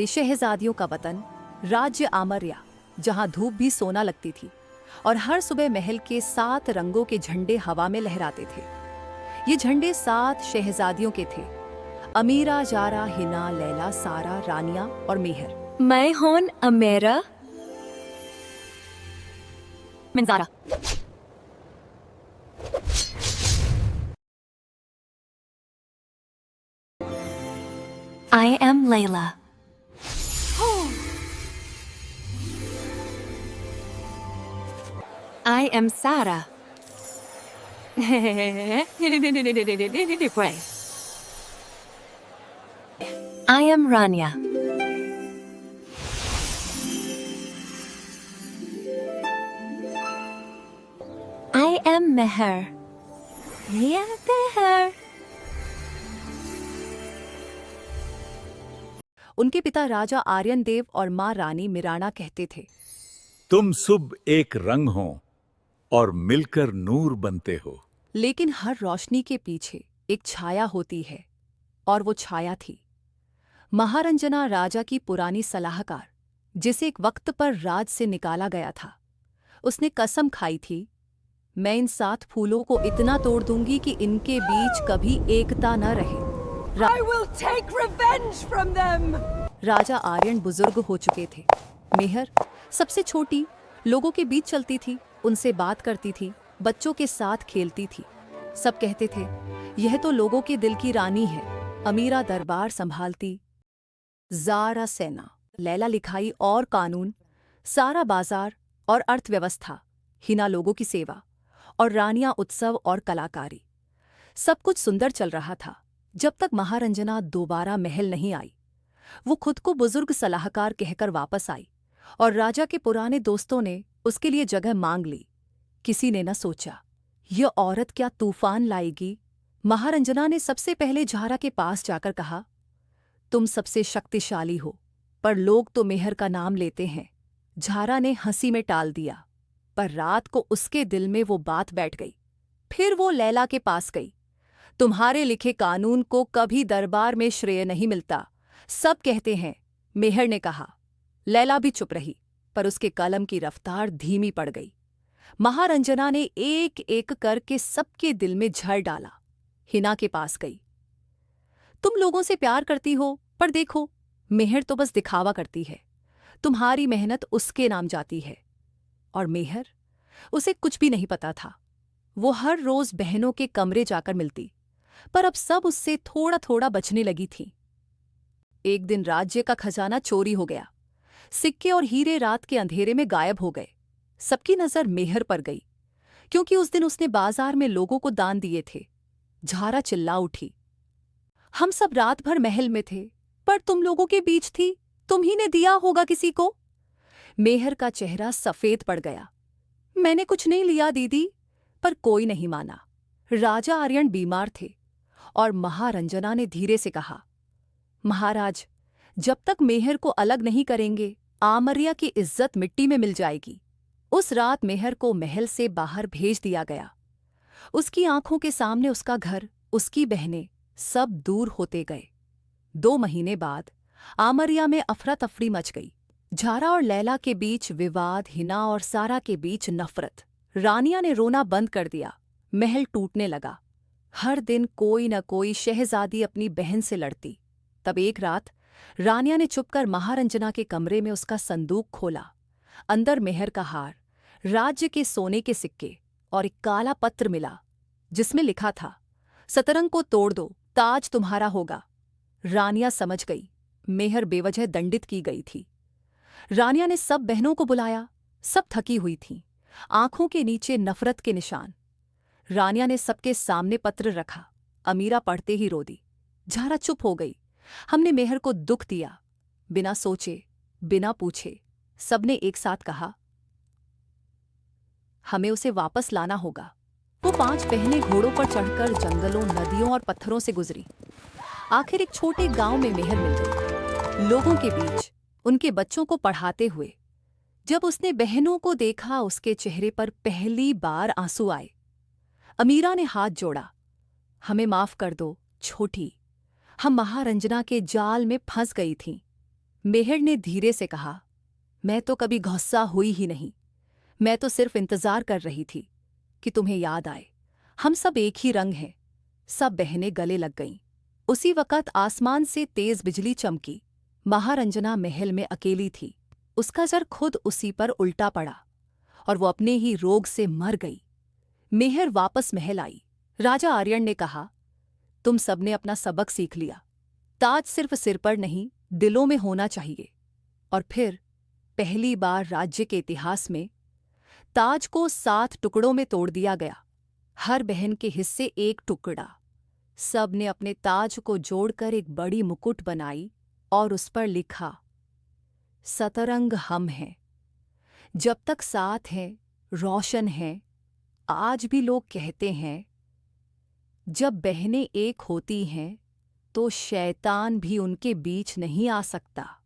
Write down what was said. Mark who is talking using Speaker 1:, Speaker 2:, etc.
Speaker 1: शहजादियों का वतन राज्य आमर्या, जहां धूप भी सोना लगती थी और हर सुबह महल के 7 रंगों के झंडे हवा में लहराते थे। ये झंडे 7 शहजादियों के थे: अमीरा, जारा, हिना, लैला, सारा, रानिया और मेहर।
Speaker 2: मैं हूं Amaira.
Speaker 1: मंजारा।
Speaker 2: I am Layla. I am Sarah. I am Rania. I am Meher. Yeah, Meher.
Speaker 1: उनके पिता राजा आर्यन देव और माँ रानी मिराना कहते थे,
Speaker 3: तुम सब एक रंग हो और मिलकर नूर बनते हो।
Speaker 1: लेकिन हर रोशनी के पीछे एक छाया होती है, और वो छाया थी महारंजना, राजा की पुरानी सलाहकार, जिसे एक वक्त पर राज से निकाला गया था। उसने कसम खाई थी, मैं इन 7 फूलों को इतना तोड़ दूंगी कि इनके बीच कभी एकता न रहे।
Speaker 4: I will take revenge from them.
Speaker 1: राजा आर्यन बुजुर्ग हो चुके थे। मेहर सबसे छोटी, लोगों के बीच चलती थी, उनसे बात करती थी, बच्चों के साथ खेलती थी। सब कहते थे, यह तो लोगों के दिल की रानी है। अमीरा दरबार संभालती, जारा सेना, लैला लिखाई और कानून, सारा बाजार और अर्थव्यवस्था, हिना लोगों की सेवा और रानियां उत्सव और कलाकारी। सब कुछ सुंदर चल रहा था जब तक महारंजना दोबारा महल नहीं आई। वो खुद को बुजुर्ग सलाहकार कहकर वापस आई और राजा के पुराने दोस्तों ने उसके लिए जगह मांग ली। किसी ने न सोचा यह औरत क्या तूफान लाएगी। महारंजना ने सबसे पहले झारा के पास जाकर कहा, तुम सबसे शक्तिशाली हो, पर लोग तो मेहर का नाम लेते हैं। झारा ने हंसी में टाल दिया, पर रात को उसके दिल में वो बात बैठ गई। फिर वो लैला के पास गई। तुम्हारे लिखे कानून को कभी दरबार में श्रेय नहीं मिलता, सब कहते हैं, मेहर ने कहा। लैला भी चुप रही, पर उसके कलम की रफ्तार धीमी पड़ गई। महारंजना ने एक एक करके सबके दिल में झर डाला। हिना के पास गई। तुम लोगों से प्यार करती हो, पर देखो, मेहर तो बस दिखावा करती है। तुम्हारी मेहनत उसके नाम जाती है। और मेहर, उसे कुछ भी नहीं पता था। वो हर रोज बहनों के कमरे जाकर मिलती, पर अब सब उससे थोड़ा थोड़ा बचने लगी थी। एक दिन राज्य का खजाना चोरी हो गया। सिक्के और हीरे रात के अंधेरे में गायब हो गए। सबकी नजर मेहर पर गई, क्योंकि उस दिन उसने बाजार में लोगों को दान दिए थे। झारा चिल्ला उठी, हम सब रात भर महल में थे, पर तुम लोगों के बीच थी, तुम ही ने दिया होगा किसी को। मेहर का चेहरा सफेद पड़ गया। मैंने कुछ नहीं लिया दीदी। पर कोई नहीं माना। राजा आर्यन बीमार थे और महारंजना ने धीरे से कहा, महाराज, जब तक मेहर को अलग नहीं करेंगे, आमर्या की इज्जत मिट्टी में मिल जाएगी। उस रात मेहर को महल से बाहर भेज दिया गया। उसकी आंखों के सामने उसका घर, उसकी बहनें सब दूर होते गए। 2 महीने बाद आमर्या में अफरा तफरी मच गई। झारा और लैला के बीच विवाद, हिना और सारा के बीच नफरत। रानिया ने रोना बंद कर दिया। महल टूटने लगा। हर दिन कोई न कोई शहजादी अपनी बहन से लड़ती। तब एक रात रानिया ने चुपकर महारंजना के कमरे में उसका संदूक खोला। अंदर मेहर का हार, राज्य के सोने के सिक्के और एक काला पत्र मिला, जिसमें लिखा था, सतरंग को तोड़ दो, ताज तुम्हारा होगा। रानिया समझ गई, मेहर बेवजह दंडित की गई थी। रानिया ने सब बहनों को बुलाया। सब थकी हुई थीं, आंखों के नीचे नफरत के निशान। रानिया ने सबके सामने पत्र रखा। अमीरा पढ़ते ही रो दी। झारा चुप हो गई। हमने मेहर को दुख दिया। बिना सोचे, बिना पूछे सबने एक साथ कहा, हमें उसे वापस लाना होगा। वो 5 बहनें घोड़ों पर चढ़कर जंगलों, नदियों और पत्थरों से गुजरी। आखिर एक छोटे गांव में मेहर मिल गई, लोगों के बीच, उनके बच्चों को पढ़ाते हुए। जब उसने बहनों को देखा, उसके चेहरे पर पहली बार आंसू आए। अमीरा ने हाथ जोड़ा, हमें माफ कर दो छोटी, हम महारंजना के जाल में फंस गई थीं। मेहर ने धीरे से कहा, मैं तो कभी गुस्सा हुई ही नहीं। मैं तो सिर्फ इंतजार कर रही थी कि तुम्हें याद आए। हम सब एक ही रंग हैं। सब बहनें गले लग गईं। उसी वक़्त आसमान से तेज बिजली चमकी। महारंजना महल में अकेली थी। उसका जर खुद उसी पर उल्टा पड़ा और वो अपने ही रोग से मर गई। मेहर वापस महल आई। राजा आर्यन ने कहा, तुम सबने अपना सबक सीख लिया। ताज सिर्फ सिर पर नहीं, दिलों में होना चाहिए। और फिर पहली बार राज्य के इतिहास में ताज को 7 टुकड़ों में तोड़ दिया गया। हर बहन के हिस्से एक टुकड़ा। सब ने अपने ताज को जोड़कर एक बड़ी मुकुट बनाई और उस पर लिखा, सतरंग हम हैं। जब तक साथ हैं, रोशन हैं। आज भी लोग कहते हैं, जब बहनें एक होती हैं तो शैतान भी उनके बीच नहीं आ सकता।